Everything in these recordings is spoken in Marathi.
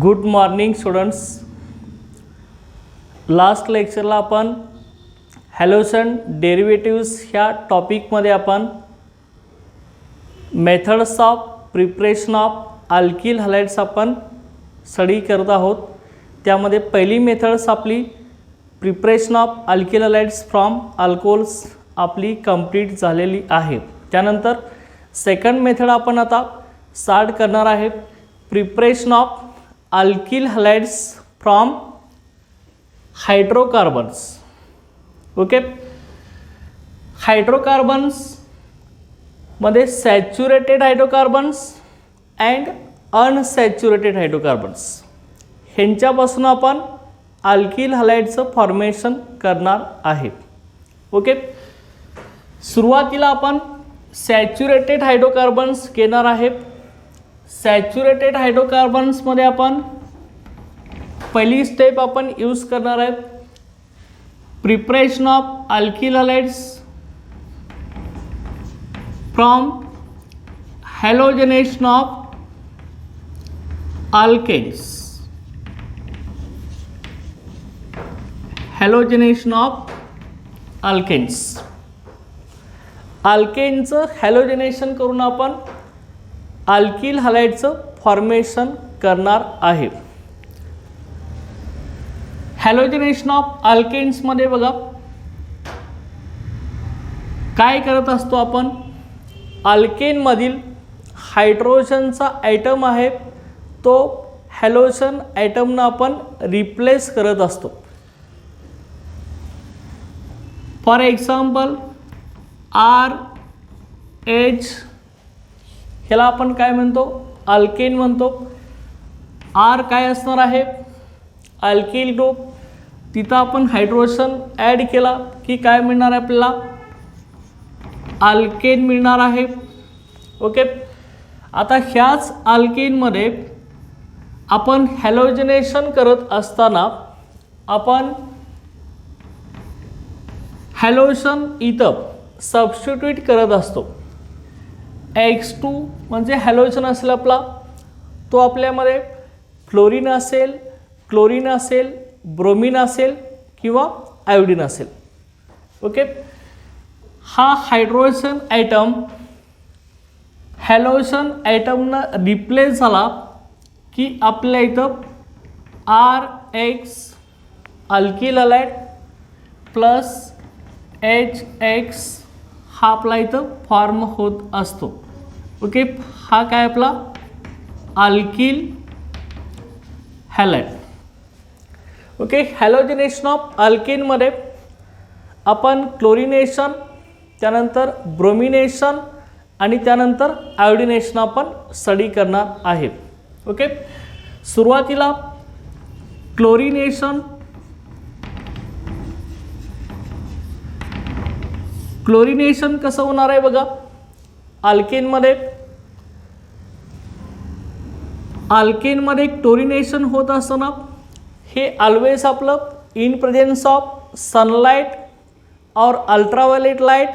Good morning students. लास्ट लेक्चरला आपण हॅलोजन डेरिव्हेटिव्स ह्या टॉपिकमध्ये आपण methods of preparation of alkyl halides आपण स्टडी करत आहोत. त्यामध्ये पहिली मेथड्स आपली preparation of alkyl halides from alcohols आपली कंप्लीट झालेली आहे. त्यानंतर सेकंड मेथड आपण आता स्टार्ट करणार आहे, preparation of alkyl halides from hydrocarbons. Okay, hydrocarbons मध्ये saturated hydrocarbons and unsaturated hydrocarbons ह्यांच्यापासून आपण अल्किल हॅलाइडचं फॉर्मेशन करणार आहे. ओके, सुरुवातीला आपण सॅच्युरेटेड हायड्रोकार्बन्स घेणार आहे. सॅच्युरेटेड हायड्रोकार्बन्समध्ये आपण पहिली स्टेप आपण यूज करणार आहे, preparation of alkyl halides from halogenation of alkanes. Halogenation of alkanes. अल्केनचं हॅलोजनेशन करून आपण अल्किल हॅलाइडचं फॉर्मेशन करणार आहे. हॅलोजनेशन ऑफ अल्केन्समध्ये बघा काय करत असतो आपण, अल्केनमधील हायड्रोजनचा ॲटम आहे तो हॅलोजन ॲटमनं आपण रिप्लेस करत असतो. फॉर एक्झाम्पल RH ह्याला आपण काय म्हणतो, अल्केन म्हणतो. R काय असणार आहे, अल्किल ग्रुप. तिथं आपण हायड्रोजन ॲड केला की काय मिळणार आहे आपल्याला, अल्केन मिळणार आहे. ओके, आता ह्याच अल्केनमध्ये आपण हॅलोजनेशन करत असताना आपण हॅलोजन इथं सबस्टिट्यूट करत असतो. X2 म्हणजे हॅलोजन असेल आपला, तो आपल्यामध्ये फ्लोरीन असेल, क्लोरीन असेल, ब्रोमीन असेल किंवा आयोडीन असेल. ओके, हा हायड्रोजन ॲटम हॅलोजन ॲटमनं रिप्लेस झाला की आपल्या इथं RH alkyl halide plus HX हा आपला इथं फॉर्म होत असतो. ओके, हा काय आपला अल्किल हॅलाइड. ओके, हॅलोजनेशन ऑफ अल्केनमध्ये आपण क्लोरिनेशन, त्यानंतर ब्रोमिनेशन आणि त्यानंतर आयोडिनेशन आपण स्टडी करणार आहे. ओके, सुरुवातीला क्लोरिनेशन. क्लोरिनेशन कसं होणार आहे बघा, अल्केनमध्ये क्लोरिनेशन होत असताना हे ऑलवेज आपलं इन प्रेझेन्स ऑफ सनलाइट और अल्ट्रावायलेट लाईट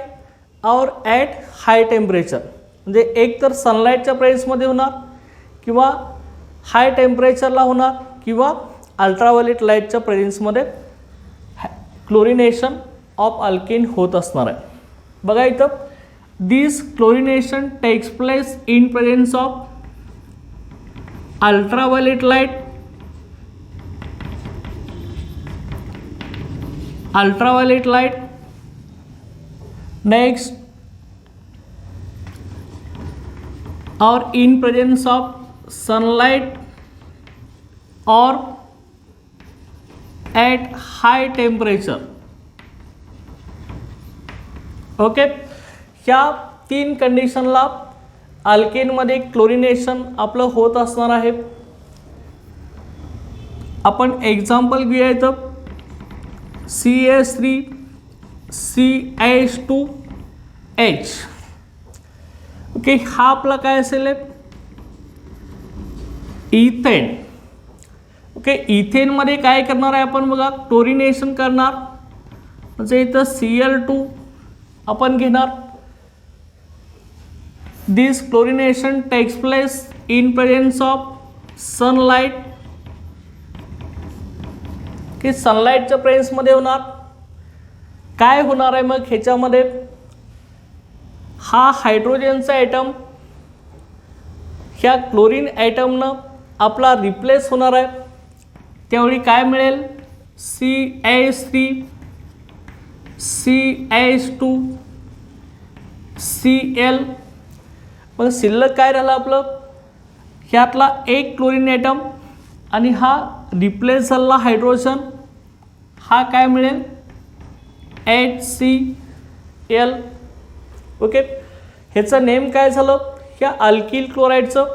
और ॲट हाय टेम्परेचर. म्हणजे एक तर सनलाईटच्या प्रेझेन्समध्ये होणार किंवा हाय टेम्परेचरला होणार किंवा अल्ट्रावायलेट लाईटच्या प्रेझेन्समध्ये क्लोरिनेशन ऑफ अल्केन होत असणार आहे. बघा इथं, this chlorination takes place in presence of ultraviolet light, next or in presence of sunlight or at high temperature. Okay, ह्या तीन कंडिशनला अल्केनमध्ये क्लोरिनेशन आपलं होत असणार आहे. आपण एक्झाम्पल घेऊया इथं, CH3CH2H. ओके, हा आपला काय असेल, इथेन. ओके, इथेनमध्ये काय करणार आहे आपण बघा, क्लोरिनेशन करणार. म्हणजे इथं Cl2 आपण घेणार. This chlorination takes place in presence of sunlight की सनलाईटच्या प्रेझेन्समध्ये होणार. काय होणार आहे मग ह्याच्यामध्ये, हा हायड्रोजनचा ॲटम ह्या क्लोरीन ॲटमनं आपला रिप्लेस होणार आहे. त्यावेळी काय मिळेल, CH3 CH2 Cl. मग शिल्लक काय राहिलं आपलं, ह्यातला एक क्लोरीन ॲटम आणि हा रिप्लेस झालेला हायड्रोजन, हा काय मिळेल HCl. ओके, ह्याचं नेम काय झालं, ह्या अल्किल क्लोराईडचं.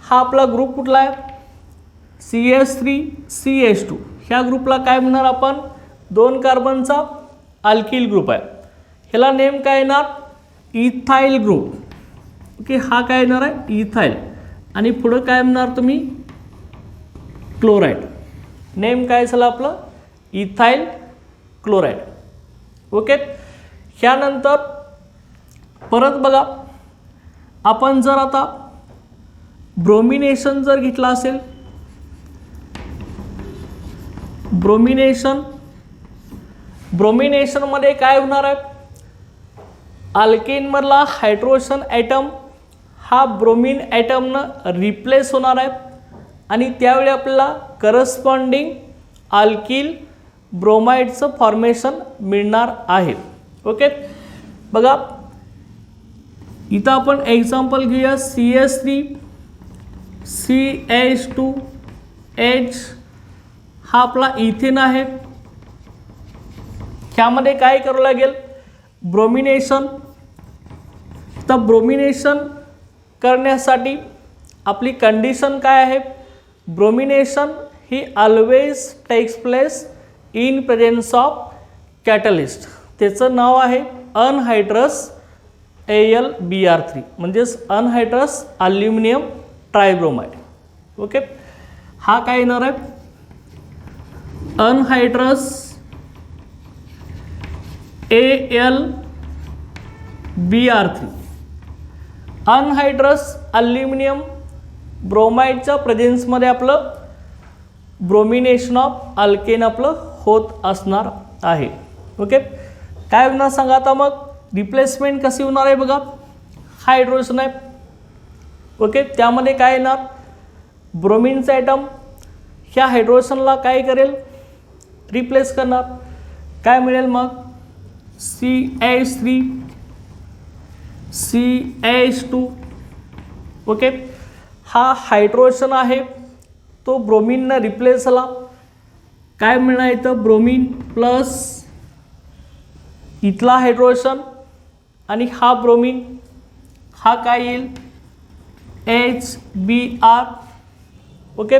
हा आपला ग्रुप कुठला आहे, CH3 CH2. ह्या ग्रुपला काय म्हणणार आपण, 2 कार्बनचा अल्किल ग्रुप आहे. ह्याला नेम काय येणार, इथाइल ग्रुप. ओके, हा काय येणार आहे इथाइल. आणि पुढं काय म्हणणार तुम्ही, क्लोराईड. नेम काय झालं आपलं, इथाइल क्लोराईड. ओके, ह्यानंतर परत बघा, आपण जर आता ब्रोमिनेशन जर घेतला असेल, ब्रोमिनेशनमध्ये काय होणार आहे, अल्केनमधला हायड्रोजन ॲटम हा ब्रोमीन ॲटमनं रिप्लेस होणार आहे आणि त्यावेळी आपल्याला करस्पॉन्डिंग अल्किल ब्रोमाइडचं फॉर्मेशन मिळणार आहे. ओके, बघा इथं आपण एक्झाम्पल घेऊया, CH3 CH2H. हा आपला इथेन आहे. ह्यामध्ये काय करावं लागेल, ब्रोमिनेशन. तर ब्रोमिनेशन करण्यासाठी आपली कंडिशन काय आहे, ब्रोमिनेशन ही always takes place in presence of catalyst. त्याचं नाव आहे अनहायड्रस AlBr3, म्हणजेच अनहायड्रस ॲल्युमिनियम ट्रायब्रोमाइड. ओके, हा काय येणार आहे, अनहायड्रस AlBr3. अनहायड्रस ॲल्युमिनियम ब्रोमाइडच्या प्रेझेन्समध्ये आपलं ब्रोमिनेशन ऑफ अल्केन आपलं होत असणार आहे. ओके, काय होणार सांगा आता, मग रिप्लेसमेंट कशी होणार आहे बघा, हायड्रोजन आहे. ओके, त्यामध्ये काय येणार, ब्रोमिनचा ॲटम ह्या हायड्रोजनला काय करेल, रिप्लेस करणार. काय मिळेल मग, CH3 CH2. ओके, हा हायड्रोजन आहे तो ब्रोमीननं रिप्लेस झाला. काय मिळणार इथं, ब्रोमीन प्लस इथला हायड्रोजन आणि हा ब्रोमीन, हा काय येईल HBr. ओके,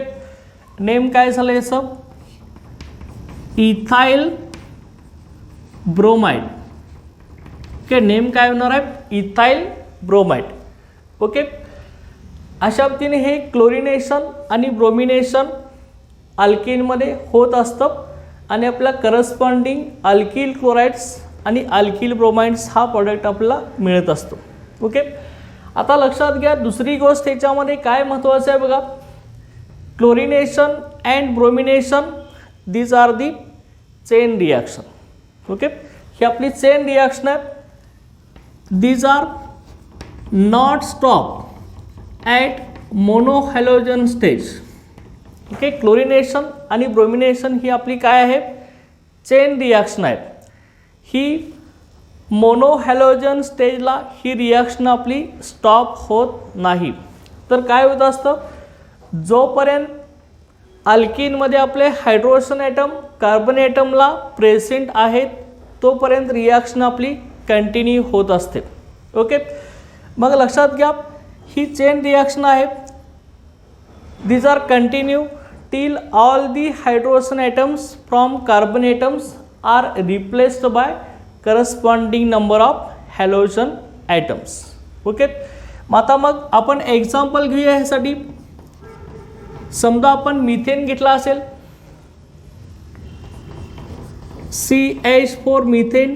नेम काय झालं याचं, इथाइल ब्रोमाइड. ओके, नेम काय होणार आहे, इथाइल ब्रोमाइड. ओके, अशा पद्धतीने हे क्लोरिनेशन आणि ब्रोमिनेशन अल्केनमध्ये होत असतं आणि आपल्या करस्पॉन्डिंग अल्किल क्लोराइड्स आणि अल्किल ब्रोमाइड्स हा प्रॉडक्ट आपल्याला मिळत असतो. ओके, आता लक्षात घ्या दुसरी गोष्ट याच्यामध्ये काय महत्त्वाचं आहे बघा, chlorination and bromination these are the chain reaction. Okay, ही आपली चेन रिॲक्शन आहे. These are not stop at monohalogen stage. Okay, chlorination आणि ब्रोमिनेशन ही आपली काय आहे, चेन रिॲक्शन आहे. ही मोनोहॅलोजन स्टेजला ही रिॲक्शन आपली स्टॉप होत नाही. तर काय होत असतं, जोपर्यंत अल्किनमध्ये आपले हायड्रोजन ॲटम कार्बन ॲटमला प्रेझेंट आहेत तोपर्यंत रिॲक्शन आपली कंटिन्यू होत असते. ओके, मग लक्षात घ्या ही चेन रिॲक्शन आहे. These are continue till all the hydrogen atoms from carbon atoms are replaced by corresponding number of halogen atoms. Okay, आता मग आपण एक्झाम्पल घेऊया ह्यासाठी. समजा आपण मिथेन घेतला असेल, CH4 मिथेन.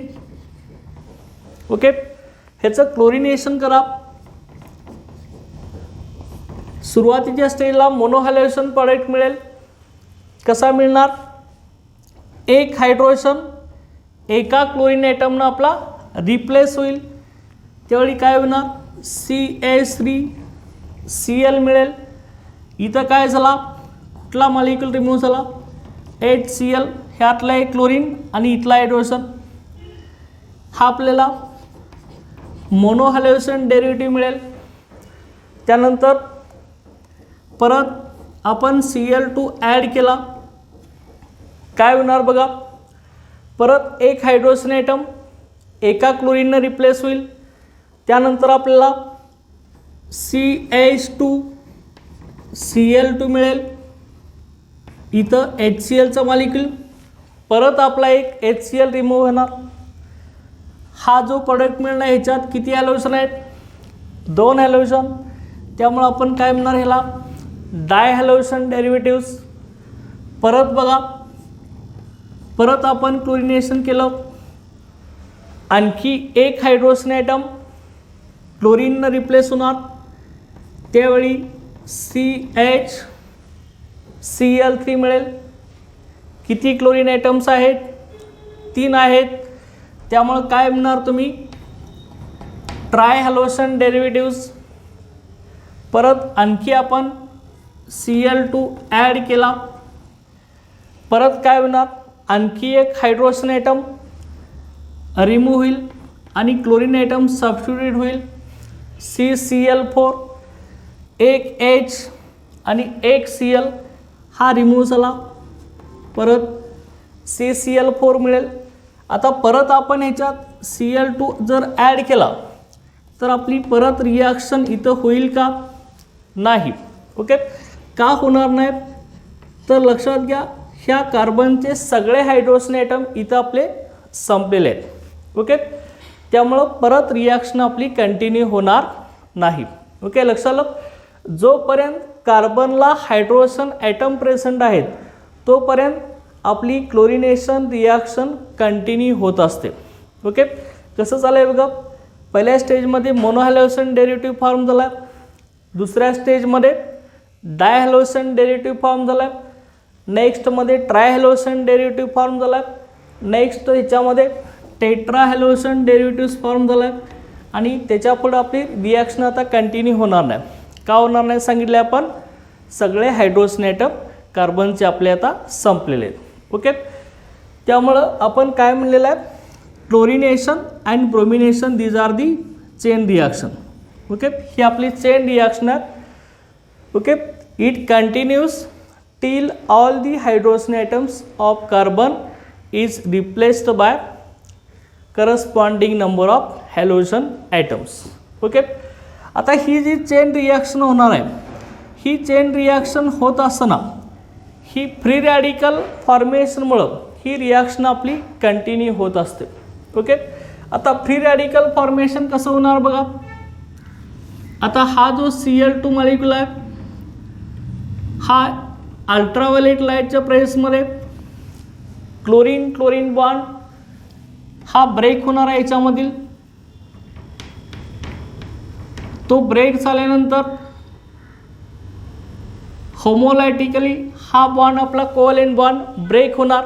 ओके, ह्याचं क्लोरिनेशन करा. सुरुवातीच्या स्टेजला मोनोहॅलोजन प्रॉडक्ट मिळेल. कसा मिळणार, एक हायड्रोजन एका क्लोरीन ॲटमनं आपला रिप्लेस होईल, त्यावेळी काय होणार CH3Cl मिळेल. इथं काय झाला, कुठला मॉलिक्यूल रिमूव्ह झाला HCl, ह्यातला एक क्लोरीन आणि इथला हायड्रोजन. हा आपल्याला मोनोहॅलोजन डेरिव्हेटिव्ह मिळेल. त्यानंतर परत आपण Cl2 ॲड केला, काय होणार बघा, परत एक हायड्रोजन ॲटम एका क्लोरीननं रिप्लेस होईल. त्यानंतर आपल्याला CH2Cl2 मिळेल. इथं HClचा मॉलिक्यूल, परत आपला एक HCl रिमूव्ह होणार. हा जो प्रोडक्ट मिळणार ह्याच्यात किती हॅलोजन आहेत, 2 हॅलोजन. त्यामुळे आपण काय म्हणणार ह्याला डायहॅलोजन डेरिव्हेटिव्ह्ज. परत बघा, परत आपण क्लोरिनेशन केलं, आणखी एक हायड्रोजन ॲटम क्लोरीननं रिप्लेस होणार, त्यावेळी CHCl3 मिळेल. किती क्लोरीन ॲटम्स आहेत, 3 आहेत. त्यामुळं काय म्हणणार तुम्ही ट्रायहॅलोजन डेरिव्हेटिव्ह्ज. परत आणखी आपण Cl2 ॲड केला, परत काय होणार, आणखी एक हायड्रोजन ॲटम रिमूव्ह होईल आणि क्लोरीन ॲटम सबस्टिट्यूट होईल. CCl4, एक H आणि एक Cl हा रिमूव्ह झाला, परत CCl4 मिळेल. आता परत आपण ह्याच्यात Cl2 जर ॲड केला तर आपली परत रिॲक्शन इथं होईल का, नाही. ओके, का होणार नाही, तर लक्षात घ्या ह्या कार्बनचे सगळे हायड्रोजन ॲटम इथं आपले संपलेले आहेत. ओके, त्यामुळं परत रिॲक्शन आपली कंटिन्यू होणार नाही. ओके, लक्षात आलं. जोपर्यंत कार्बनला हायड्रोजन ॲटम प्रेझेंट आहेत तोपर्यंत आपली क्लोरिनेशन रिॲक्शन कंटिन्यू होत असते. ओके, कसं चालू आहे बघा, पहिल्या स्टेजमध्ये मोनोहॅलोजन डेरिव्हेटिव्ह फॉर्म झाला, दुसऱ्या स्टेजमध्ये डायहॅलोजन डेरिव्हेटिव्ह फॉर्म झाला, नेक्स्टमध्ये ट्रायहॅलोजन डेरिव्हेटिव्ह फॉर्म झाला, नेक्स्ट ह्याच्यामध्ये टेट्राहॅलोजन डेरिव्हेटिव्ह फॉर्म झाला आणि त्याच्यापुढे आपली रिॲक्शन आता कंटिन्यू होणार नाही. का होणार नाही सांगितले आपण, सगळे हायड्रोजन ॲटम कार्बनचे आपले आता संपलेले आहेत. ओके, त्यामुळं आपण काय म्हणलेलं आहे, chlorination and bromination these are the chain reaction. Okay, ही आपली चेन रिॲक्शन आहे. Okay, it continues till all the hydrogen atoms of carbon is replaced by corresponding number of halogen atoms. Okay, आता ही जी चेन रिॲक्शन होणार आहे, ही चेन रिॲक्शन होत असताना ही फ्री रॅडिकल फॉर्मेशनमुळं ही रिॲक्शन आपली कंटिन्यू होत असते. ओके, आता फ्री रॅडिकल फॉर्मेशन कसं होणार बघा, आता हा जो Cl2 मॉलिक्यूल आहे हा अल्ट्राव्हायोलेट लाईटच्या प्रेसमध्ये क्लोरीन क्लोरीन बॉन्ड हा ब्रेक होणार आहे याच्यामधील. तो ब्रेक झाल्यानंतर होमोलायटिकली हा बॉन्ड आपला कोव्हॅलेंट बॉन्ड ब्रेक होणार.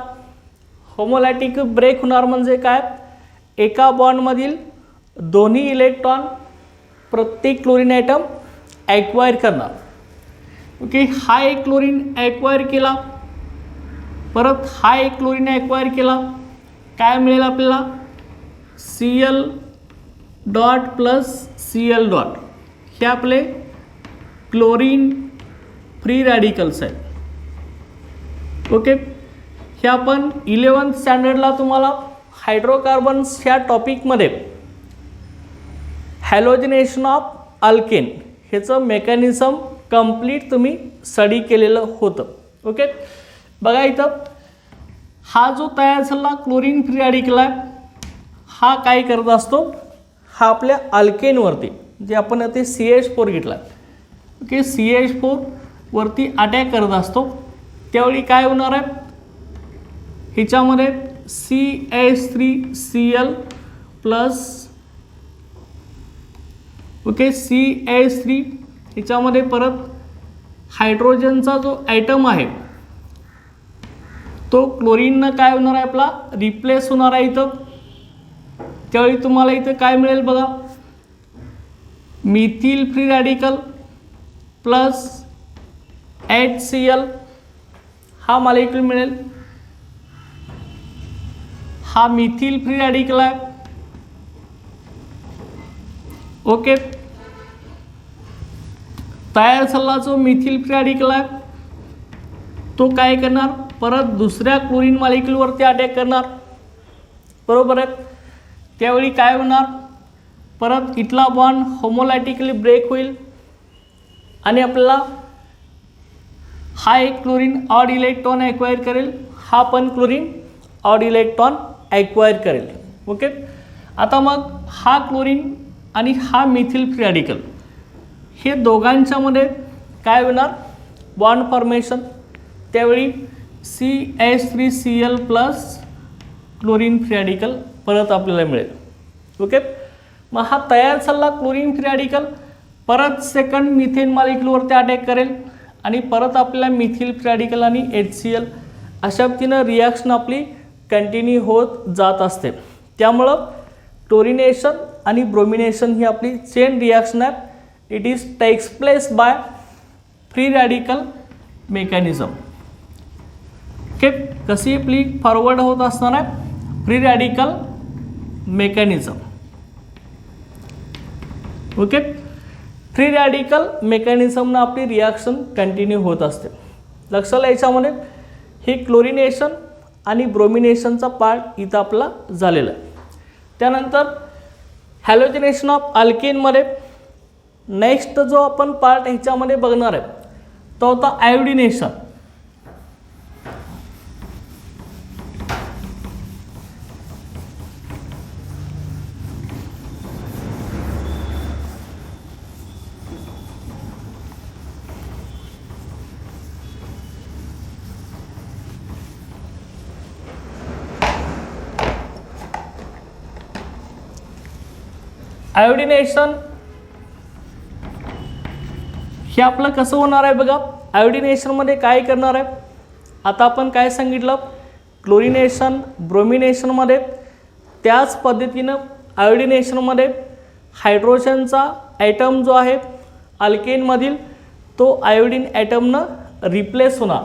होमोलायटिक ब्रेक होणार म्हणजे काय, एका बॉन्डमधील दोन्ही इलेक्ट्रॉन प्रत्येक क्लोरीन ॲटम ॲक्वायर करणार. ओके, हा एक क्लोरीन ॲक्वायर केला, परत हा एक क्लोरीन ॲक्वायर केला, काय मिळेल आपल्याला Cl dot plus Cl dot. हे आपले क्लोरीन फ्री रॅडिकल्स आहेत. ओके, हे आपण 11th स्टँडर्डला तुम्हाला हायड्रोकार्बन्स ह्या टॉपिकमध्ये हॅलोजिनेशन ऑफ अल्केन ह्याचं मेकॅनिझम कंप्लीट तुम्ही स्टडी केलेलं होतं. ओके, बघा इथं हा जो तयार झाला क्लोरीन फ्री रॅडिकल आहे हा काय करत असतो, हा आपल्या अल्केनवरती जे आपण ते CH4 घेतला, ओके, CH4 वरती अटॅक करत असतो. त्यावेळी काय होणार आहे, ह्याच्यामध्ये CH3Cl प्लस ओके CH3 ह्याच्यामध्ये परत हायड्रोजनचा जो ॲटम आहे तो क्लोरीननं काय होणार आहे आपला रिप्लेस होणार आहे इथं. त्यावेळी तुम्हाला इथं काय मिळेल बघा, methyl free radical plus HCl हा मॉलिक्यूल मिळेल. हा मिथिल फ्री रॅडिकल आहे. ओके, तयार झालेला जो मिथिल फ्री रॅडिकल आहे तो काय करणार, परत दुसऱ्या क्लोरीन मॉलिक्यूलवरती अटॅक करणार, बरोबर आहे. त्यावेळी काय होणार, परत इथला बॉन्ड होमोलॅटिकली ब्रेक होईल आणि आपल्याला हा एक क्लोरीन ऑड इलेक्ट्रॉन ॲक्वायर करेल, हा पण क्लोरीन ऑड इलेक्ट्रॉन ॲक्वायर करेल. ओके, आता मग हा क्लोरीन आणि हा मिथिल फ्री रॅडिकल हे दोघांच्यामध्ये काय होणार, बॉन्ड फॉर्मेशन. त्यावेळी CH3Cl plus chlorine free radical परत आपल्याला मिळेल. ओके, मग हा तयार झालेला क्लोरीन फ्री रॅडिकल परत सेकंड मिथेन मॉलिक्यूलवरती अटॅक करेल आणि परत आपल्याला मिथिल फ्री रॅडिकल आणि HCl अशा पद्धतीनं रिॲक्शन आपली कंटिन्यू होत जात असते. त्यामुळं क्लोरिनेशन आणि ब्रोमिनेशन ही आपली चेन रिॲक्शन आहे. It is takes place by free radical mechanism. Okay, कशी आपली फॉरवर्ड होत असणार आहे free radical mechanism. Okay, free radical मेकॅनिझमनं आपली रिॲक्शन कंटिन्यू होत असते. लक्षात याच्यामध्ये हे क्लोरिनेशन आणि ब्रोमिनेशनचा पार्ट इथं आपला झालेला आहे. त्यानंतर हॅलोजिनेशन ऑफ अल्केनमध्ये नेक्स्ट जो आपण पार्ट ह्याच्यामध्ये बघणार आहे तो होता आयोडिनेशन. आयोडिनेशन हे आपलं कसं होणार आहे बघा. आयोडिनेशनमध्ये काय करणार आहे, आता आपण काय सांगितलं, क्लोरिनेशन ब्रोमिनेशनमध्ये त्याच पद्धतीनं आयोडिनेशनमध्ये हायड्रोजनचा ॲटम जो आहे अल्केनमधील तो आयोडीन ॲटमनं रिप्लेस होणार.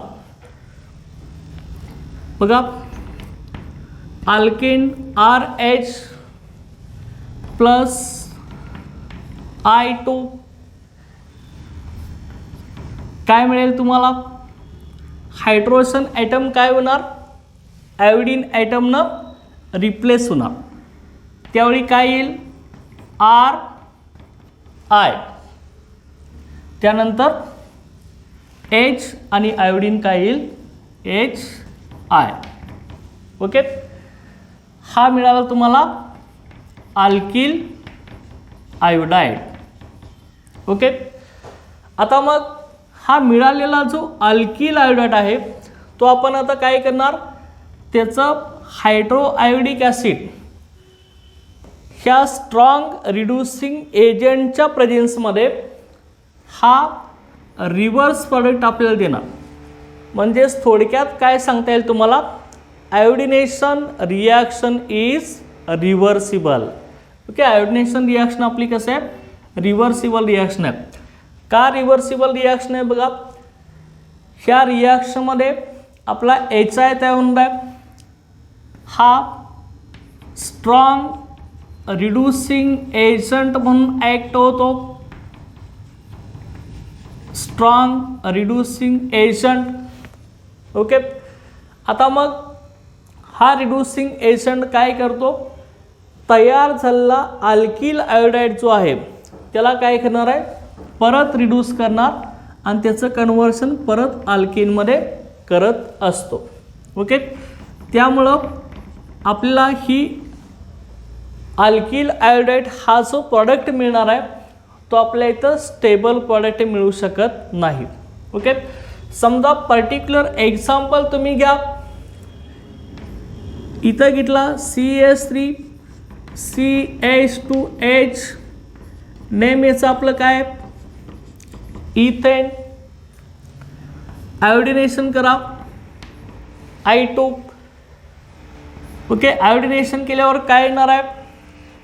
बघा, अल्केन RH प्लस I2 काय मिळेल तुम्हाला, हायड्रोजन ॲटम काय होणार, आयोडीन ॲटमनं रिप्लेस होणार. त्यावेळी काय येईल RI, त्यानंतर H आणि आयोडीन काय येईल HI. ओके, हा मिळाला तुम्हाला अल्किल आयोडाईड. ओके, आता मग हा मिळालेला जो अल्किल आयोडाईड आहे तो आपण आता काय करणार, त्याचं हायड्रोआयोडिक ॲसिड ह्या स्ट्रॉंग रिड्यूसिंग एजंटच्या प्रेझेन्समध्ये हा रिव्हर्स प्रॉडक्ट आपल्याला देणार. म्हणजेच थोडक्यात काय सांगता येईल तुम्हाला, iodination reaction is reversible. Okay, iodination reaction आपली कसं आहे, रिव्हर्सिबल रिॲक्शन आहे. का रिव्हर्सिबल रिॲक्शन आहे बघा, ह्या रिॲक्शनमध्ये आपला HI तयार होणार आहे, हा स्ट्रॉंग रिड्यूसिंग एजंट म्हणून ॲक्ट होतो. Strong reducing agent. ओके, आता मग हा रिड्यूसिंग एजंट काय करतो, तयार झालेला अल्किल आयोडाईड जो आहे त्याला काय करणार आहे, परत रिड्यूस करणार आणि त्याचं कन्व्हर्शन परत अल्केनमध्ये करत असतो. ओके, त्यामुळं आपल्याला ही अल्किल आयोडाईड हा जो प्रॉडक्ट मिळणार आहे तो आपल्या इथं स्टेबल प्रॉडक्ट मिळू शकत नाही. ओके, समजा पर्टिक्युलर एक्झाम्पल तुम्ही घ्या, इथं घेतला CH3 CH2H, नेम याचं आपलं काय, इथेन. आयोडिनेशन करा, I2. ओके, आयोडिनेशन केल्यावर काय येणार आहे,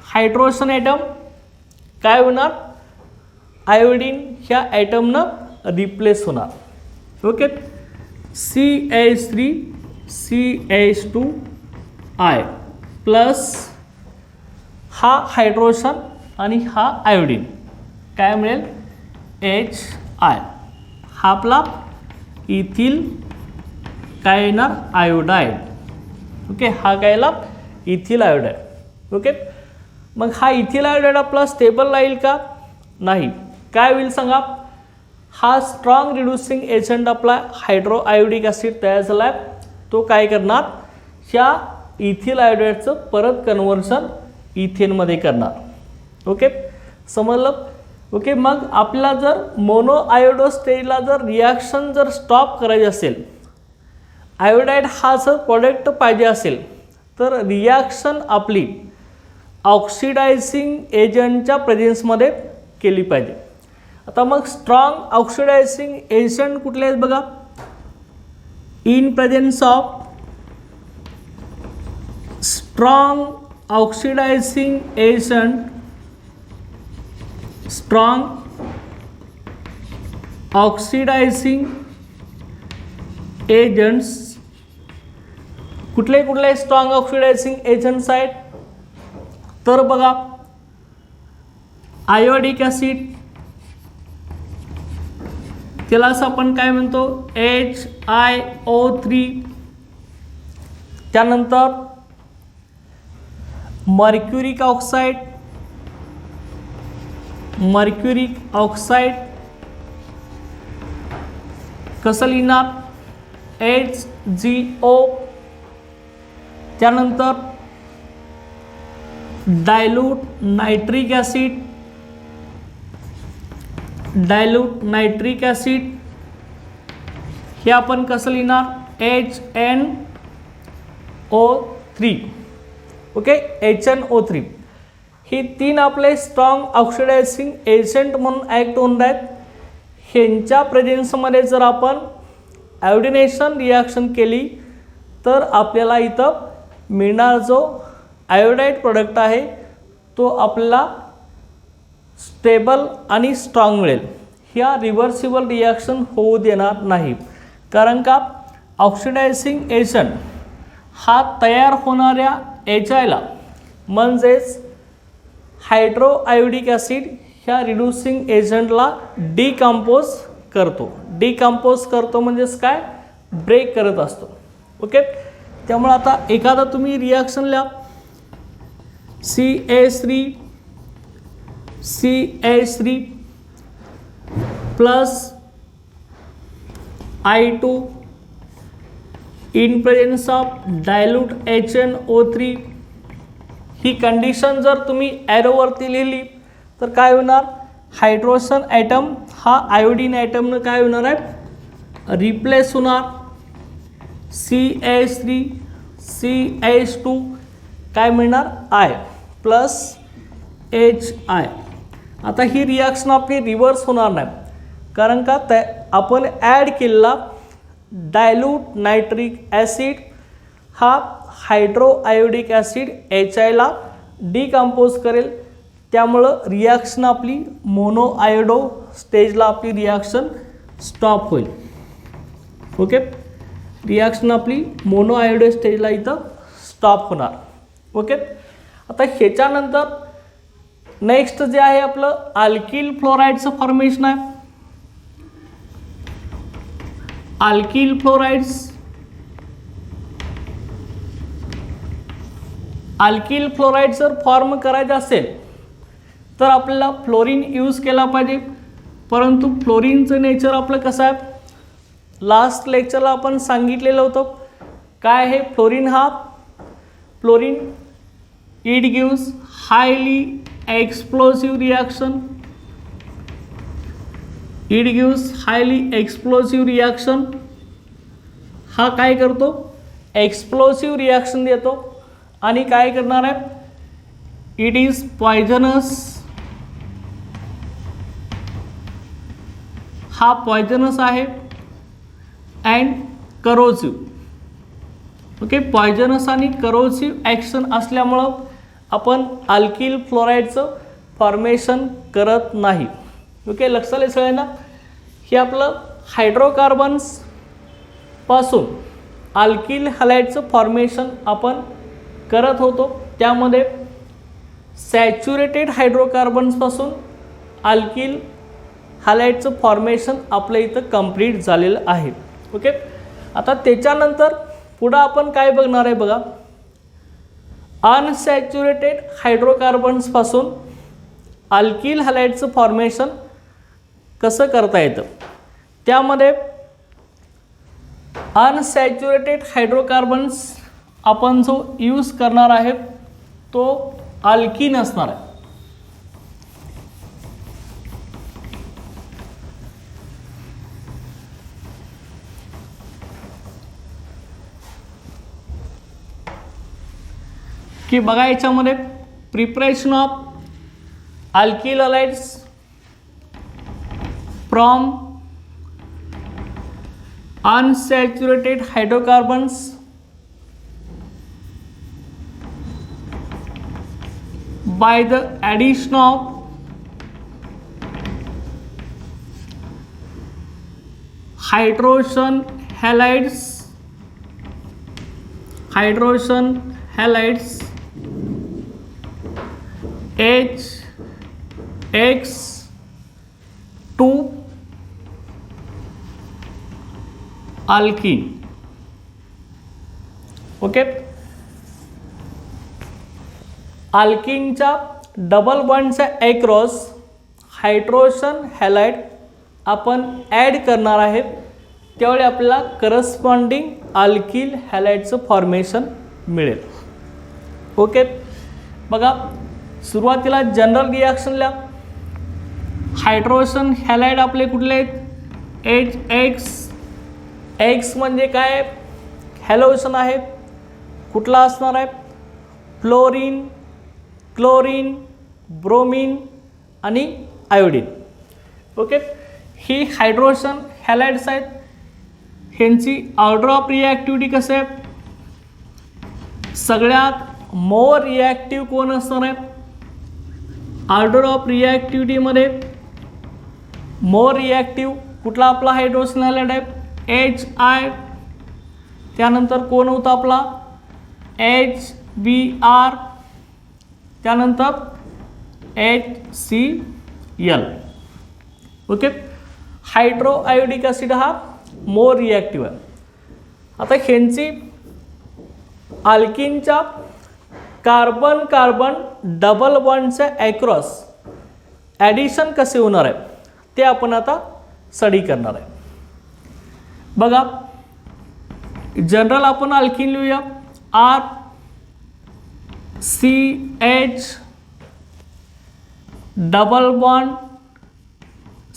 हायड्रोजन ॲटम काय होणार, आयोडीन ह्या ॲटमनं रिप्लेस होणार. ओके, CH3 CH2I प्लस हा हायड्रोजन आणि हा आयोडीन काय मिळेल, HI. हा आपला इथिल काय येणार, आयोडाईड. ओके, हा काय येणार, इथिल आयोडाईड. ओके, मग हा इथिल आयोडाईड आपला स्टेबल राहील का, नाही. काय होईल सांगा, हा स्ट्रॉंग रिड्युसिंग एजंट आपला हायड्रो आयोडिक ॲसिड तयार झाला आहे, तो काय करणार, ह्या इथिल आयोडाईडचं परत कन्व्हर्शन इथेनमध्ये करणार. ओके, समजलं. ओके, मग आपला जर मोनो आयोडो स्टेजला जर रिॲक्शन जर स्टॉप करायची असेल, आयोडाईड हा जर प्रोडक्ट पाहिजे असेल, तर रिॲक्शन आपली ऑक्सिडायझिंग एजंटच्या प्रेझेन्समध्ये केली पाहिजे. आता मग स्ट्रॉंग ऑक्सिडायझिंग एजंट कुठले आहेत बघा, in presence of strong oxidizing agent, strong oxidising agents, कुठले कुठले स्ट्रॉंग ऑक्सिडायझिंग एजंट्स आहेत, तर बघा आयोडिक ॲसिड, त्यालाच आपण काय म्हणतो, HiO3. त्यानंतर मर्क्युरिक ऑक्साईड, मर्क्युरिक ऑक्साईड कसं लिहिणार, HgO. त्यानंतर dilute nitric acid, dilute nitric acid हे आपण कसं लिहिणार, HNO3. Okay, HNO3. ही तीन आपले स्ट्रॉंग ऑक्सिडायझिंग एजंट म्हणून ॲक्ट होणार आहेत. ह्यांच्या प्रेझेन्समध्ये जर आपण आयोडिनेशन रिॲक्शन केली तर आपल्याला इथं मिळणार जो आयोडाईड प्रोडक्ट आहे तो आपल्याला स्टेबल आणि स्ट्रॉंग मिळेल. ह्या रिव्हर्सिबल रिॲक्शन होऊ देणार नाही, कारण का ऑक्सिडायझिंग एजंट हा तयार होणाऱ्या HIला म्हणजेच हायड्रो आयोडिक ॲसिड ह्या रिड्युसिंग एजंटला डिकम्पोज करतो. डिकम्पोज करतो म्हणजेच काय, ब्रेक करत असतो. ओके, त्यामुळे आता एखादा तुम्ही रिॲक्शन लिहा, CH3 plus I2 in presence of dilute HNO3. He condition जर तुम्ही ॲरोवरती लिहिली तर काय होणार, हायड्रोजन ॲटम हा आयोडीन ॲटमनं काय होणार आहे, रिप्लेस होणार. CH3 CH2 काय मिळणार, I प्लस HI. आता ही रिॲक्शन आपली रिव्हर्स होणार नाही, कारण का आपण ॲड केलेला डायल्यूट नायट्रिक ॲसिड हा हायड्रो आयोडिक ॲसिड HIला डिकम्पोज करेल. त्यामुळं रिॲक्शन आपली मोनो आयोडो स्टेजला आपली रिॲक्शन स्टॉप होईल. ओके, रिॲक्शन आपली मोनो आयोडो स्टेजला इथं स्टॉप होणार. ओके, आता ह्याच्यानंतर नेक्स्ट जे आहे आपलं अल्किल फ्लोराईडचं फॉर्मेशन आहे. अल्किल फ्लोराइड्स, अल्किल फ्लोराइड जर फॉर्म करायचं असेल तर आपल्याला फ्लोरीन यूज केला पाहिजे. परंतु फ्लोरीनचं नेचर आपलं कसं आहे, लास्ट लेक्चरला आपण सांगितलेलं होतं काय आहे फ्लोरीन. हा fluorine it gives highly एक्सप्लोसिव्ह reaction, it gives highly एक्सप्लोसिव्ह reaction. हा काय करतो, एक्सप्लोसिव्ह रिॲक्शन देतो आणि काय करणार आहे, इट इज पॉयझनस. हा पॉयझनस आहे अँड करोसिव्ह. ओके, पॉयझनस आणि करोसिव्ह ॲक्शन असल्यामुळं आपण अल्किल फ्लोराईडचं फॉर्मेशन करत नाही. ओके, लक्षात आलं सगळ्यांना. हे आपलं हायड्रोकार्बन्स पासून अल्किल हॅलाइडचं फॉर्मेशन आपण करत होतो. त्यामध्ये सॅच्युरेटेड हायड्रोकार्बन्सपासून अल्किल हॅलाइडचं फॉर्मेशन आपल्या इथं कंप्लीट झालेलं आहे. ओके, आता त्याच्यानंतर पुढं आपण काय बघणार आहे बघा. अनसॅच्युरेटेड हायड्रोकार्बन्सपासून अल्किल हॅलाइडचं फॉर्मेशन कसं करता येतं. त्यामध्ये अनसॅच्युरेटेड हायड्रोकार्बन्स आपण जो यूज करणार आहे तो अल्कीन असणार आहे. की बघा याच्यामध्ये preparation of alkyl halides from unsaturated hydrocarbons by the addition of hydrogen halides HX2 alkene. Okay, अल्कीनच्या डबल बॉन्डच्या अक्रॉस हायड्रोजन हॅलाइड आपण ॲड करणार आहे. त्यावेळी आपल्याला करस्पॉन्डिंग अल्किल हॅलाइडचं फॉर्मेशन मिळेल. ओके, बघा सुरुवातीला जनरल रिॲक्शनला हायड्रोजन हॅलाइड आपले कुठले आहेत. एक्स म्हणजे काय, हॅलोजन आहे. कुठला असणार आहे, फ्लोरीन, क्लोरीन, ब्रोमीन आणि आयोडीन. ओके, ही हायड्रोजन हॅलाइड्स आहेत. ह्यांची ऑर्डर ऑफ रिॲक्टिव्हिटी कसं आहे, सगळ्यात मोर रिॲक्टिव्ह कोण असणार आहे. ऑर्डर ऑफ रिॲक्टिव्हिटीमध्ये मोर रिॲक्टिव्ह कुठला आपला हायड्रोजन हॅलाइड आहे, HI. त्यानंतर कोण होता आपला HBr. त्यानंतर HCl. ओके, हायड्रोआयोडिक ॲसिड हा मोर रिॲक्टिव्ह आहे. आता ह्यांची अल्किनच्या कार्बन कार्बन डबल बॉन्डच्या ॲक्रॉस ॲडिशन कसे होणार आहे ते आपण आता स्टडी करणार आहे. बघा जनरल आपण अल्किन लिहूया. RCH double bond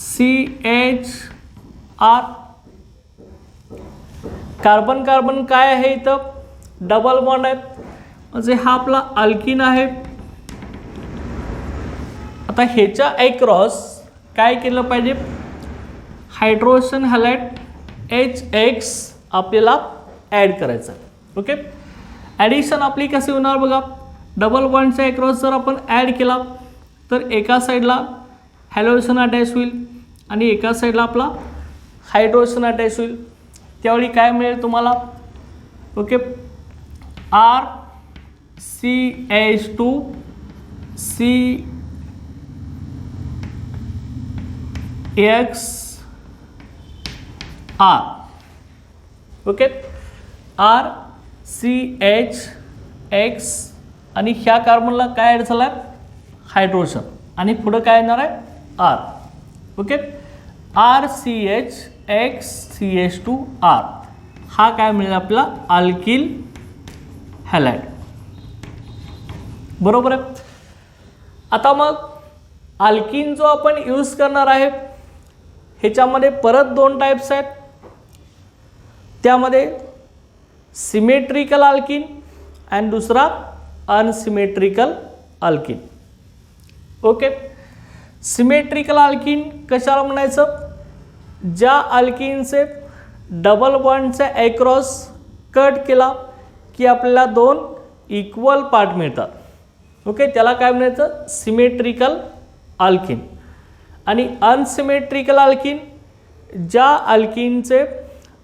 CHR. Carbon carbon काय आहे इथं, डबल बॉन्ड आहे म्हणजे हा आपला अल्किन आहे. आता ह्याच्या अक्रॉस काय केलं पाहिजे, हायड्रोजन हॅलाइड HX आपल्याला ॲड करायचं. ओके, ॲडिशन आपली कशी होणार बघा. डबल बॉन्डच्या अक्रॉस जर आपण ॲड केला तर एका साईडला हॅलोजन अटॅच होईल आणि एका साईडला आपला हायड्रोजन अटॅच होईल. त्यावेळी काय मिळेल तुम्हाला. Okay, RCH2 CXR. Okay, RCHX आणि ह्या कार्बनला काय ॲड झाला आहे, हायड्रोजन आणि पुढं काय येणार आहे R. ओके, RCHXCH2R हा काय मिळेल आपला अल्किल हॅलाइड. बरोबर आहे. आता मग अल्किन जो आपण यूज करणार आहे ह्याच्यामध्ये परत दोन टाईप्स आहेत. त्यामध्ये सिमेट्रिकल अल्किन आणि दुसरा unsymmetrical alkene. Okay, symmetrical alkene कशाला म्हणायचं, ज्या अल्किनचे डबल बॉन्डच्या अक्रॉस कट केला की आपल्याला दोन इक्वल पार्ट मिळतात. ओके, त्याला काय म्हणायचं, सिमेट्रिकल अल्किन. आणि अनसिमेट्रिकल अल्किन, ज्या अल्किनचे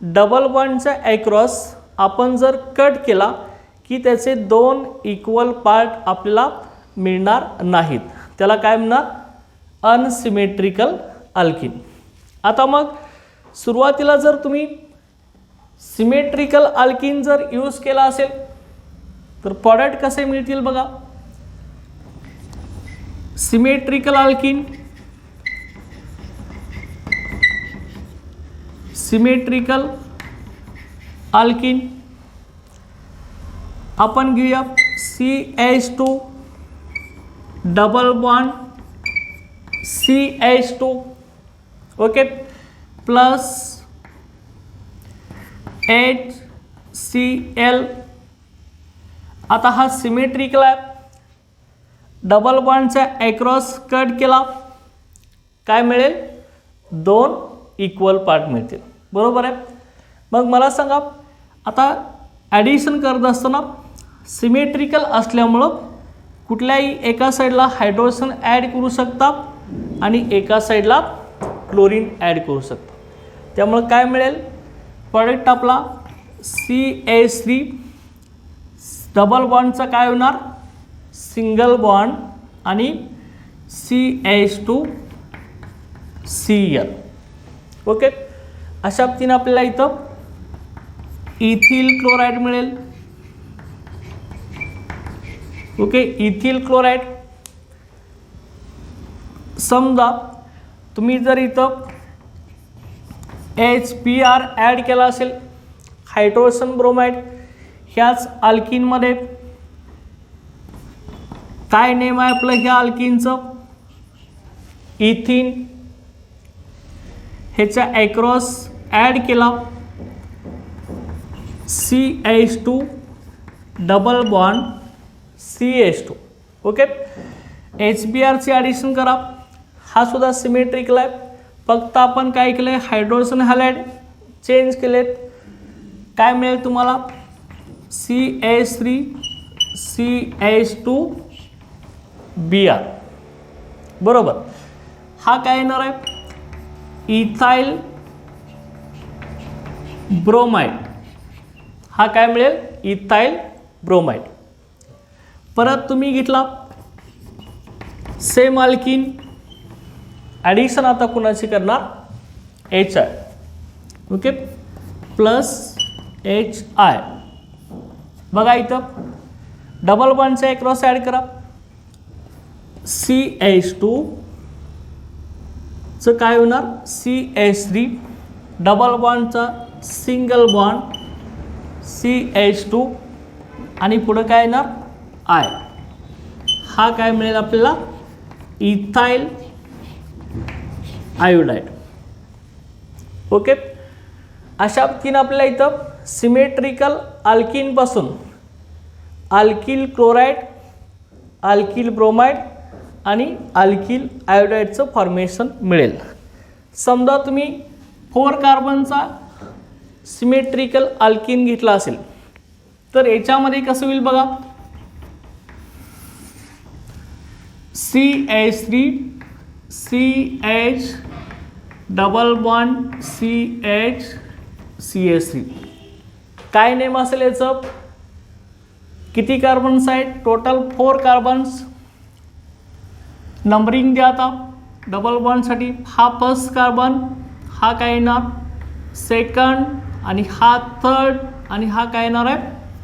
डबल बॉन्डच्या ॲक्रॉस आपण जर कट केला की त्याचे दोन इक्वल पार्ट आपल्याला मिळणार नाहीत, त्याला काय म्हणणार, अनसिमेट्रिकल अल्किन. आता मग सुरुवातीला जर तुम्ही सिमेट्रिकल अल्किन जर यूज केला असेल तर प्रॉडक्ट कसे मिळतील बघा. सिमेट्रिकल अल्किन, सिमेट्रिकल अल्किन आपण घेऊया CH2 double bond CH2, okay, plus HCl. आता हा सिमेट्रिकल आहे, डबल बॉन्डच्या ॲक्रॉस कट केला, काय मिळेल, दोन इक्वल पार्ट मिळतील. बरोबर आहे. मग मला सांगा, आता ॲडिशन करत असताना सिमेट्रिकल असल्यामुळं कुठल्याही एका साईडला हायड्रोजन ॲड करू शकता आणि एका साईडला क्लोरीन ॲड करू शकता. त्यामुळं काय मिळेल, प्रॉडक्ट आपला CH3 डबल बॉन्डचा काय होणार, सिंगल बॉन्ड आणि CH2Cl. ओके, अशा पद्धतीने आपल्याला इथं इथिल क्लोराईड मिळेल. Okay, ethyl chloride. समजा तुम्ही जर इथं HBr ॲड केला असेल, हायड्रोजन ब्रोमाइड, ह्याच अल्किनमध्ये काय नेम आहे आपलं ह्या अल्किनचं, इथिन. ह्याच्या ॲक्रॉस ॲड केला CH2 double bond CH2. Okay, HBrची ॲडिशन करा, हा सुद्धा सिमेट्रिकल आहे. फक्त आपण काय केलं आहे, हायड्रोजन हॅलाइड चेंज केलेत. काय मिळेल तुम्हाला, CH3 CH2Br. बरोबर. हा काय येणार आहे, इथाइल ब्रोमाइड. हा काय मिळेल, इथाइल ब्रोमाइड. परत तुम्ही घेतला सेम अल्किन, ॲडिशन आता कुणाची करणार, HI. Okay, plus HI. बघा इथं डबल बॉन्डचा क्रॉस ॲड करा, CH2 चं काय होणार, CH3 double बॉन्डचा single bond CH2 आणि पुढं काय येणार, I. हा काय मिळेल आपल्याला, इथाइल आयोडाईड. ओके, अशा पद्धतीने आपल्याला इथं सिमेट्रिकल अल्किनपासून अल्किल क्लोराईड, अल्किल ब्रोमाइड आणि अल्किल आयोडाईडचं फॉर्मेशन मिळेल. समजा तुम्ही 4 कार्बनचा सिमेट्रिकल अल्किन घेतला असेल तर याच्यामध्ये कसं होईल बघा, CH3 CH double bond CH काय नेम असेल याचं, किती कार्बन्स आहेत, टोटल 4 कार्बन्स. नंबरिंग द्या आता डबल बॉन्डसाठी. हा फर्स्ट कार्बन, हा काय येणार सेकंड, आणि हा थर्ड, आणि हा काय येणार आहे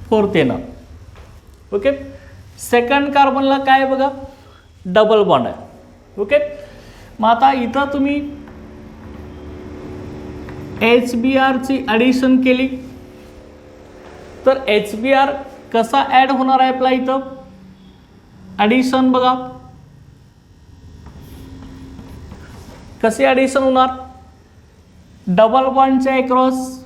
फोर्थ येणार. ओके, सेकंड कार्बनला काय बघा, डबल बॉन्ड आहे. ओके, मग आता इथं तुम्ही HBrची ॲडिशन केली तर HBr कसा ॲड होणार आहे आपला इथं, ॲडिशन बघा कसे ॲडिशन होणार, डबल बॉन्डच्या अक्रॉस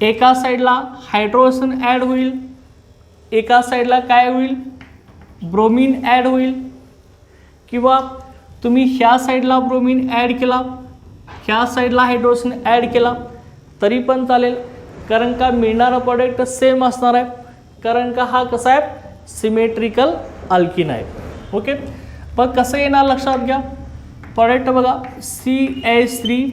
एका साईडला हायड्रोजन ॲड होईल, एका साईडला काय होईल, ब्रोमीन ॲड होईल. किंवा तुम्ही ह्या साईडला ब्रोमीन ॲड केला, ह्या साईडला हायड्रोजन ॲड केला तरी पण चालेल. कारण का मिळणारा प्रोडक्ट सेम असणार आहे, कारण का हा कसा आहे सिमेट्रिकल अल्किन आहे. ओके, पण कसं येणार लक्षात घ्या. प्रोडक्ट बघा CH3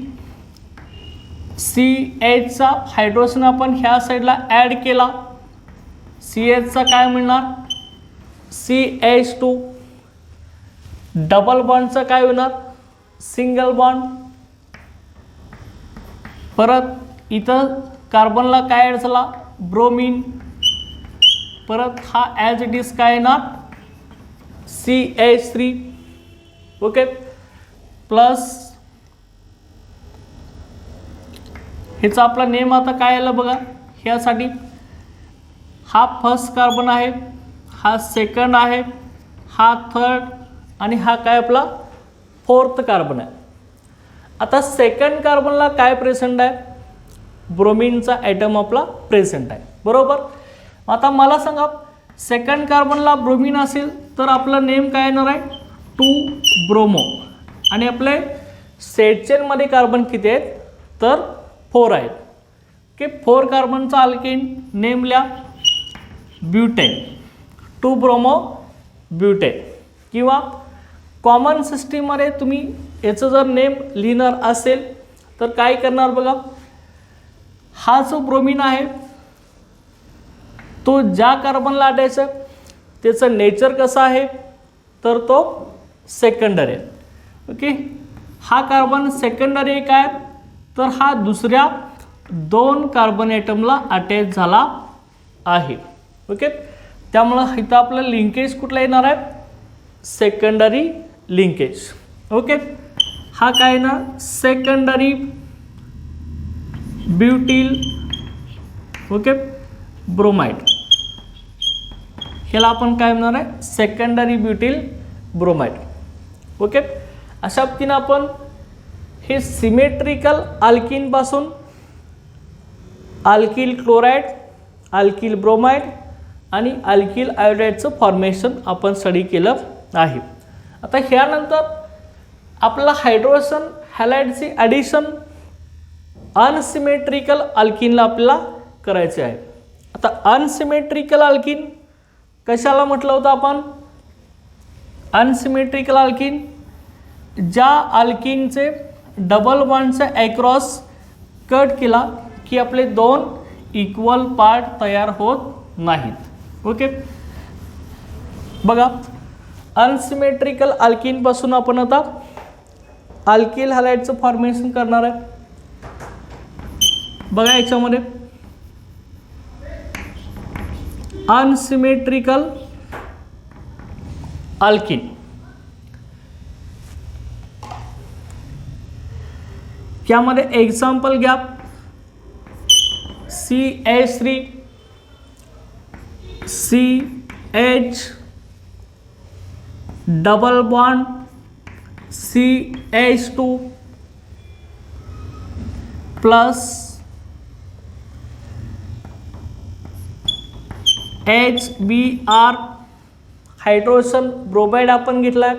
CHचा हायड्रोजन आपण ह्या साईडला ॲड केला, CHचा काय मिळणार CH2, डबल बॉन्डचं काय होणार सिंगल बॉन्ड. परत इथं कार्बनला काय ॲड झाला ब्रोमीन, परत हा ॲज इट इज काय येणार CH3. ओके, प्लस ह्याचा आपला नेम आता काय आलं बघा ह्यासाठी. हा फर्स्ट कार्बन आहे, हा सेकंड आहे, हा थर्ड आणि हा काय आपला फोर्थ कार्बन आहे. आता सेकंड कार्बनला काय प्रेझेंट आहे, ब्रोमीनचा ॲटम आपला प्रेझेंट आहे, बरोबर. आता मला सांगा सेकंड कार्बनला ब्रोमीन असेल तर आपलं नेम काय येणार आहे 2 ब्रोमो, आणि आपले सेट चेनमध्ये कार्बन किती आहेत तर 4 आहेत. की 4 कार्बनचा अल्केन नेम लिहा ब्युटेन, 2 ब्रोमो ब्युटेन. किंवा कॉमन सिस्टीममध्ये तुम्ही याचं जर नेम लिहिणार असेल तर काय करणार बघा, हा जो ब्रोमीन आहे तो ज्या कार्बनला अटायचं त्याचं नेचर कसं आहे तर तो सेकंडरी आहे. ओके, हा कार्बन सेकंडरी आहे काय तर हा दुसऱ्या 2 कार्बन ॲटमला अटॅच झाला आहे. ओके, त्यामुळं इथं आपलं लिंकेज कुठला येणार आहे सेकंडरी लिंकेज. ओके, हा काय येणार सेकंडरी ब्युटिल ओके ब्रोमाइड, ह्याला आपण काय म्हणणार आहे सेकंडरी ब्युटिल ब्रोमाइड. ओके, अशा पद्धतीनं आपण हे सिमेट्रिकल अल्किनपासून अल्किल क्लोराईड, अल्किल ब्रोमाइड आणि अल्किल आयोडाईडचं फॉर्मेशन आपण स्टडी केलं आहे. आता ह्यानंतर आपल्याला हायड्रोजन हॅलाइडची ॲडिशन अनसिमेट्रिकल अल्किनला आपल्याला करायचे आहे. आता अनसिमेट्रिकल अल्किन कशाला म्हटलं होतं आपण, अनसिमेट्रिकल अल्किन ज्या अल्किनचे डबल बॉन्डचा ॲक्रॉस कट केला की आपले 2 इक्वल पार्ट तयार होत नाहीत. ओके, बघा अनसिमेट्रिकल अल्किनपासून आपण आता अल्किल हॅलाइडचं फॉर्मेशन करणार आहे. बघा याच्यामध्ये अनसिमेट्रिकल अल्किन, त्यामध्ये एक्झाम्पल घ्या CH3 CH double bond CH2 plus HBr hydrogen bromide आपण घेतला.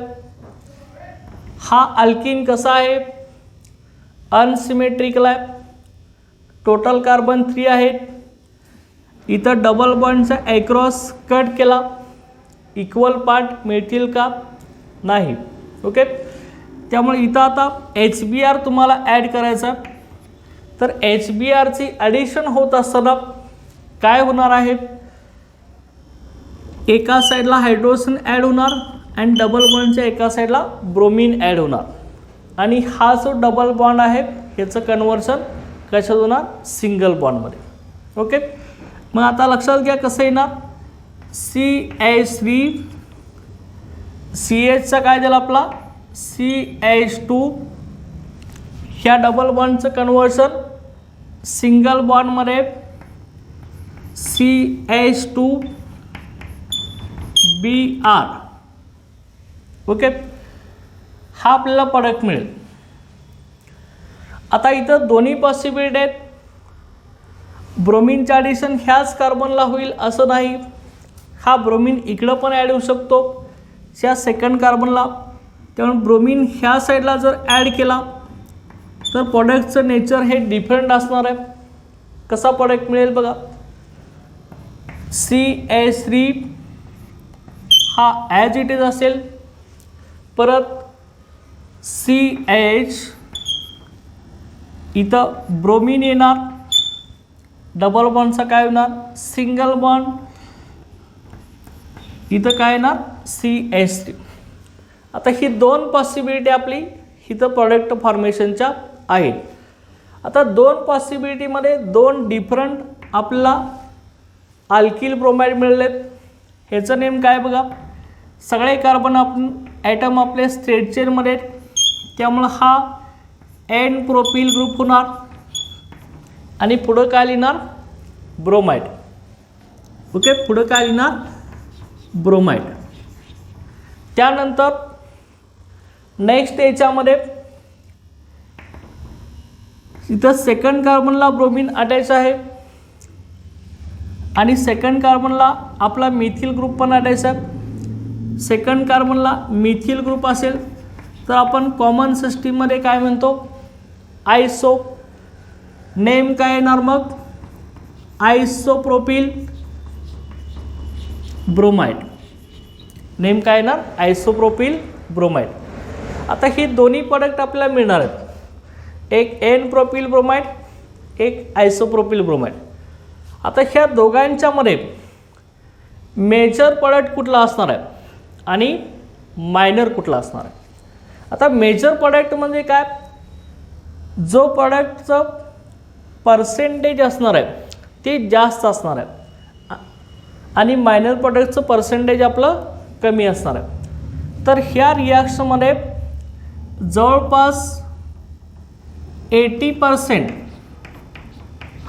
हा अल्किन कसा आहे अनसिमेट्रिकल आहे. टोटल कार्बन 3 आहेत. इथं डबल बॉन्डचा ॲक्रॉस कट केला, इक्वल पार्ट मिळतील का नाही. ओके, त्यामुळे इथं आता HBr तुम्हाला ॲड करायचा. तर HBrची ॲडिशन होत असताना काय होणार आहे, एका साईडला हायड्रोजन ॲड होणार आणि डबल बॉन्डच्या एका साईडला ब्रोमीन ॲड होणार, आणि हा जो डबल बॉन्ड आहे ह्याचं कन्व्हर्शन कशात होणार सिंगल बॉन्डमध्ये. ओके, मग आता लक्षात घ्या कसं येणार CH3 CHचा काय झाला आपला CH2, ह्या डबल बॉन्डचं कन्व्हर्शन सिंगल बॉन्डमध्ये CH2 Br. ओके, हा आपल्याला प्रोडक्ट मिळेल. आता इथं दोन्ही पॉसिबिलिटी आहेत. ब्रोमीनचं ॲडिशन ह्याच कार्बनला होईल असं नाही, हा ब्रोमीन इकडं पण ॲड होऊ शकतो ह्या सेकंड कार्बनला. त्यामुळे ब्रोमीन ह्या साईडला जर ॲड केला तर प्रोडक्टचं नेचर हे डिफरंट असणार आहे. कसा प्रोडक्ट मिळेल बघा, CH3 हा ॲज इट इज असेल, परत CH इथं ब्रोमीन येणार, डबल बॉन्डचा काय होणार सिंगल बॉन्ड, इथं काय येणार CH3. आता ही दोन पॉसिबिलिटी आपली इथं प्रोडक्ट फॉर्मेशनच्या आहेत. आता दोन पॉसिबिलिटीमध्ये दोन डिफरंट आपल्याला अल्किल ब्रोमाइड मिळालेत. ह्याचं नेम काय बघा, सगळे कार्बन आपण ॲटम आपले स्ट्रेट चेनमध्ये आहेत, त्यामुळं हा एन प्रोपिल ग्रुप होणार आणि पुढं काय लिहिणार ब्रोमाइड. ओके, पुढं काय लिहिणार ब्रोमाइड. त्यानंतर नेक्स्ट याच्यामध्ये इथं सेकंड कार्बनला ब्रोमीन अटॅच आहे आणि सेकंड कार्बनला आपला मिथिल ग्रुप पण अटॅच आहे. सेकंड कार्बनला मिथिल ग्रुप असेल तर आपण कॉमन सिस्टीममध्ये काय म्हणतो आयसो. नेम काय येणार मग आयसोप्रोपिल ब्रोमाइड. नेम काय येणार आयसोप्रोपिल ब्रोमाइड. आता ही दोन्ही प्रोडक्ट आपल्याला मिळणार आहेत, एक एन प्रोपिल ब्रोमाइड, एक आयसोप्रोपिल ब्रोमाइड. आता ह्या दोघांच्यामध्ये मेजर प्रोडक्ट कुठला असणार आहे आणि मायनर कुठला असणार आहे. आता मेजर प्रोडक्ट म्हणजे काय, जो प्रोडक्टचं पर्सेंटेज असणार आहे ते जास्त असणार आहे आणि मायनर प्रोडक्टचं पर्सेंटेज आपलं कमी असणार आहे. तर ह्या रिॲक्शनमध्ये जवळपास 80%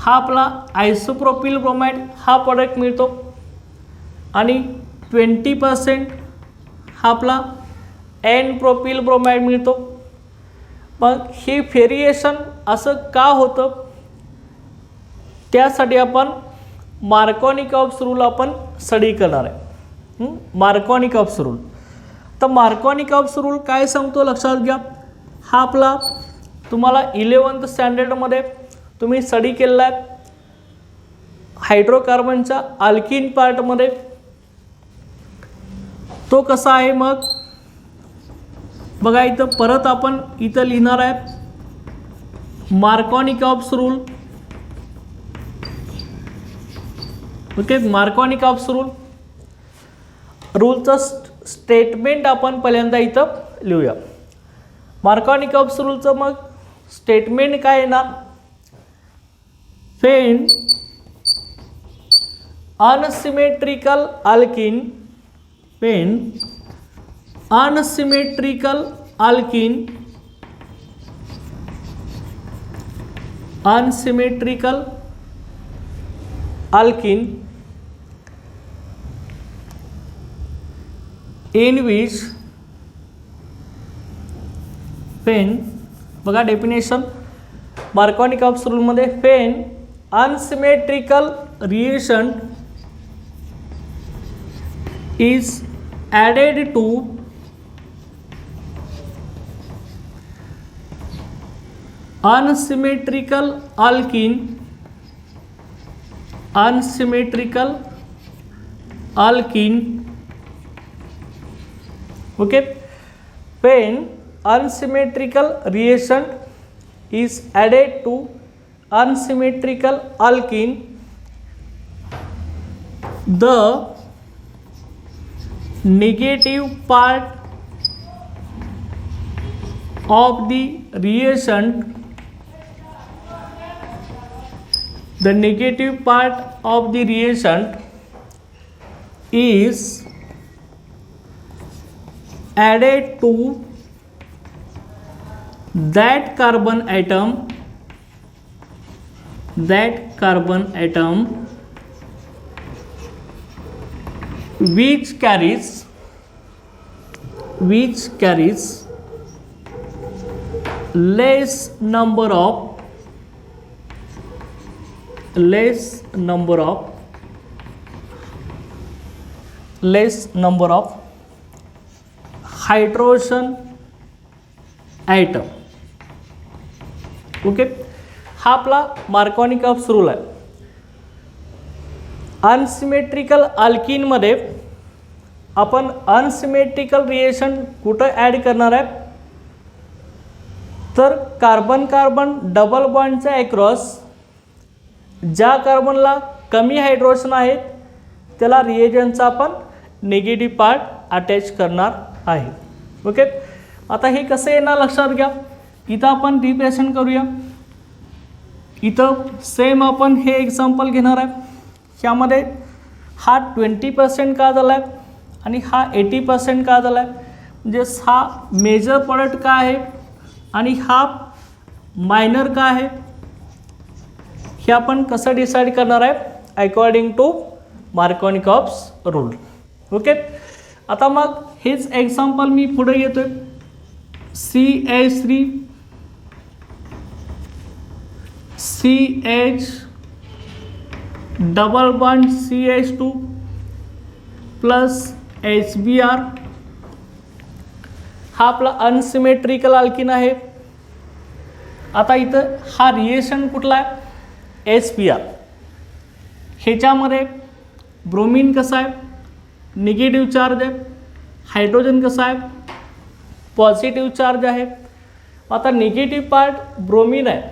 हा आपला आयसोप्रोपिल ब्रोमाइड हा प्रोडक्ट मिळतो आणि 20% हा आपला एन प्रोपिल ब्रोमाइड मिळतो. मग हे व्हेरिएशन असं का होतं, त्यासाठी आपण मार्कोनिकॉव्हस रूल आपण स्टडी करणार आहे. Markovnikov's rule. तर मार्कोनिकॉव्हस रूल काय सांगतो लक्षात घ्या. हा आपला तुम्हाला 11th स्टँडर्डमध्ये तुम्ही स्टडी केलेला आहे हायड्रोकार्बनच्या अल्किन पार्टमध्ये. तो कसा आहे मग बघा, इथं परत आपण इथं लिहिणार आहे Markovnikov's rule. Okay, Markovnikov's rule. रूलचं स्टेटमेंट आपण पहिल्यांदा इथं लिहूया. मार्कोनिकॉव्हस रूलचं मग स्टेटमेंट काय येणार, Wien unsymmetrical alkene, Wien unsymmetrical alkene, unsymmetrical alkene in which when बघा definition मार्कोनिकॉव्हस रूलमध्ये when unsymmetrical reaction is added to unsymmetrical alkene, unsymmetrical alkene. Okay, when unsymmetrical reaction is added to unsymmetrical alkene, the negative part of the reagent, the negative part of the reagent is added to that carbon atom which carries less number of hydrogen atom. Okay, हा आपला मार्कोनिकॉप्स रूल आहे. अनसिमेट्रिकल अल्किनमध्ये आपण अनसिमेट्रिकल रिएक्शन कुठं ॲड करणार आहे, तर कार्बन कार्बन डबल बॉन्डच्या अक्रॉस ज्या कार्बनला कमी हायड्रोजन आहेत त्याला रिएजंटचा आपण निगेटिव्ह पार्ट अटॅच करणार आहे. ओके, आता हे कसं येणार लक्षात घ्या. इथं आपण रिप्रेझेंट करूया. इथं सेम आपण हे एक्झाम्पल घेणार आहे. ह्यामध्ये हा 20% का झाला आहे आणि हा 80% का झाला आहे, म्हणजे हा मेजर प्रोडक्ट का आहे आणि हा मायनर का आहे, हे आपण कसं डिसाईड करणार आहे according to Markovnikov's rule. Okay, आता मग हेच एक्झाम्पल मी पुढे येतो आहे. CH3 CH double bond CH2 plus HBr हा आपला अनसिमेट्रिकल अल्किन आहे. आता इथं हा रिएक्शन कुठला आहे, HBr. ह्याच्यामध्ये ब्रोमीन कसा आहे, निगेटिव्ह चार्ज आहे. हायड्रोजन कसा आहे, पॉझिटिव्ह चार्ज आहे. आता निगेटिव्ह पार्ट ब्रोमीन आहे,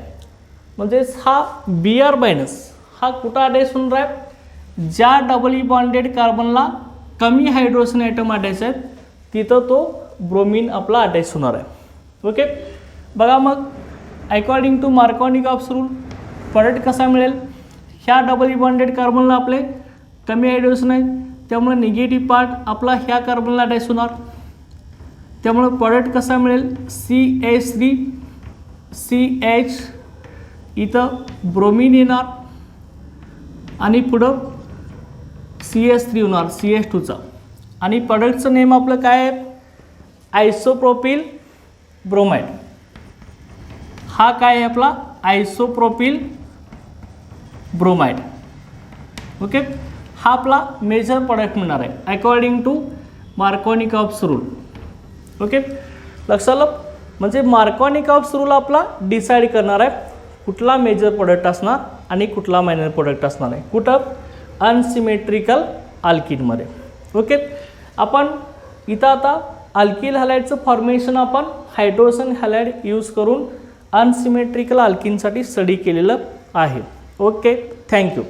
म्हणजेच हा Br मायनस हा कुठं अटॅच होणार आहे, ज्या डबली बॉन्डेड कार्बनला कमी हायड्रोजन ॲटम अटॅच आहेत तिथं तो ब्रोमीन आपला अटॅच होणार आहे. ओके, बघा मग according to Markovnikov's rule product कसा मिळेल. ह्या डबली बॉन्डेड कार्बनला आपले कमी हायड्रोजन आहेत, त्यामुळे निगेटिव्ह पार्ट आपला ह्या कार्बनला अटॅच होणार. त्यामुळे प्रोडक्ट कसा मिळेल, CH3 CH इथं ब्रोमीन येणार आणि पुढं CH3 होणार CH2चा. आणि प्रोडक्टचं नेम आपलं काय आहे, आयसोप्रोपिल ब्रोमाइड. हा काय आहे आपला आयसोप्रोपिल ब्रोमाइड. ओके, हा आपला मेजर प्रोडक्ट मिळणार आहे according to Markovnikov's rule. Okay, लक्षात आलं. म्हणजे मार्कोनिकॉप्स रूल आपला डिसाईड करणार आहे कुठला मेजर प्रोडक्ट असणार आणि कुठला मायनर प्रोडक्ट असणार आहे कुठं, अनसिमेट्रिकल अल्किनमध्ये. ओके, आपण इथं आता अल्किल हॅलाइडचं फॉर्मेशन आपण हायड्रोजन हॅलाइड यूज करून अनसिमेट्रिकल अल्किनसाठी स्टडी केलेलं आहे. Okay, thank you.